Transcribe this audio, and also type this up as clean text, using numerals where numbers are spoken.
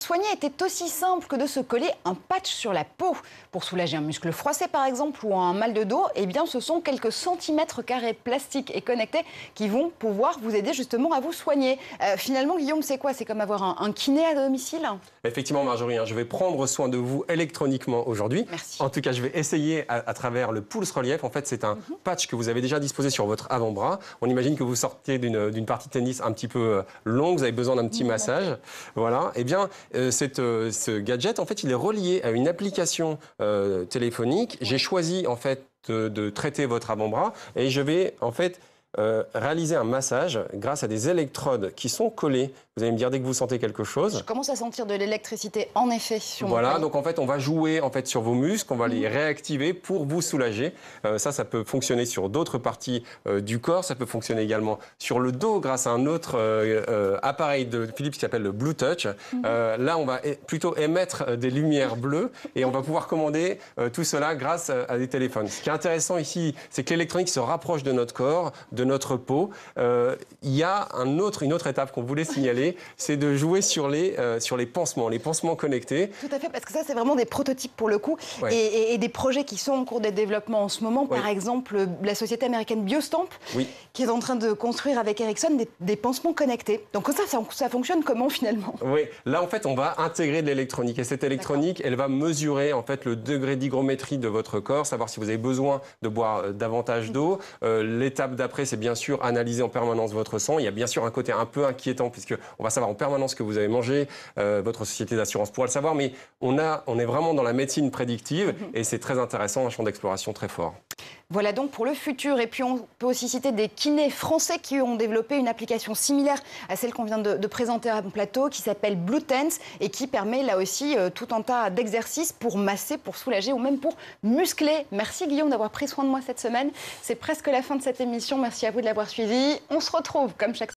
soigner était aussi simple que de se coller un patch sur la peau. Pour soulager un muscle froissé par exemple ou un mal de dos, eh bien ce sont quelques centimètres carrés plastiques et connectés qui vont pouvoir vous aider justement à vous soigner. Finalement, Guillaume, c'est quoi? C'est comme avoir un kiné à domicile? Effectivement, Marjorie, je vais prendre soin de vous électroniquement aujourd'hui. Merci. En tout cas, je vais essayer à travers le Pulse Relief. En fait, c'est un patch que vous avez déjà disposé sur votre avant-bras. On imagine que vous sortez d'une partie de tennis un petit peu longue, vous avez besoin d'un petit massage. Voilà. Eh bien, ce gadget, en fait, il est relié à une application téléphonique. J'ai choisi, en fait, de traiter votre avant-bras et je vais, en fait, réaliser un massage grâce à des électrodes qui sont collées. Vous allez me dire dès que vous sentez quelque chose. Je commence à sentir de l'électricité, en effet, sur mon Voilà, poignet. donc en fait, on va jouer sur vos muscles, on va les réactiver pour vous soulager. Ça peut fonctionner sur d'autres parties du corps. Ça peut fonctionner également sur le dos grâce à un autre appareil de Philips qui s'appelle le Blue Touch. Là, on va plutôt émettre des lumières bleues et on va pouvoir commander tout cela grâce à des téléphones. Ce qui est intéressant ici, c'est que l'électronique se rapproche de notre corps, de notre peau. Il y a une autre étape qu'on voulait signaler, c'est de jouer sur les pansements connectés. Tout à fait, parce que ça, c'est vraiment des prototypes pour le coup, Ouais. et des projets qui sont en cours de développement en ce moment. Par exemple, la société américaine Biostamp, qui est en train de construire avec Ericsson des pansements connectés. Donc ça fonctionne comment finalement? Oui, là en fait, on va intégrer de l'électronique et cette électronique, elle va mesurer en fait le degré d'hygrométrie de votre corps, savoir si vous avez besoin de boire davantage d'eau. L'étape d'après, c'est bien sûr analyser en permanence votre sang. Il y a bien sûr un côté un peu inquiétant puisque on va savoir en permanence ce que vous avez mangé. Votre société d'assurance pourra le savoir, mais on est vraiment dans la médecine prédictive et c'est très intéressant, un champ d'exploration très fort. Voilà donc pour le futur. Et puis on peut aussi citer des kinés français qui ont développé une application similaire à celle qu'on vient de présenter à mon plateau, qui s'appelle Blue Tense et qui permet là aussi tout un tas d'exercices pour masser, pour soulager ou même pour muscler. Merci Guillaume d'avoir pris soin de moi cette semaine. C'est presque la fin de cette émission. Merci à vous de l'avoir suivi. On se retrouve comme chaque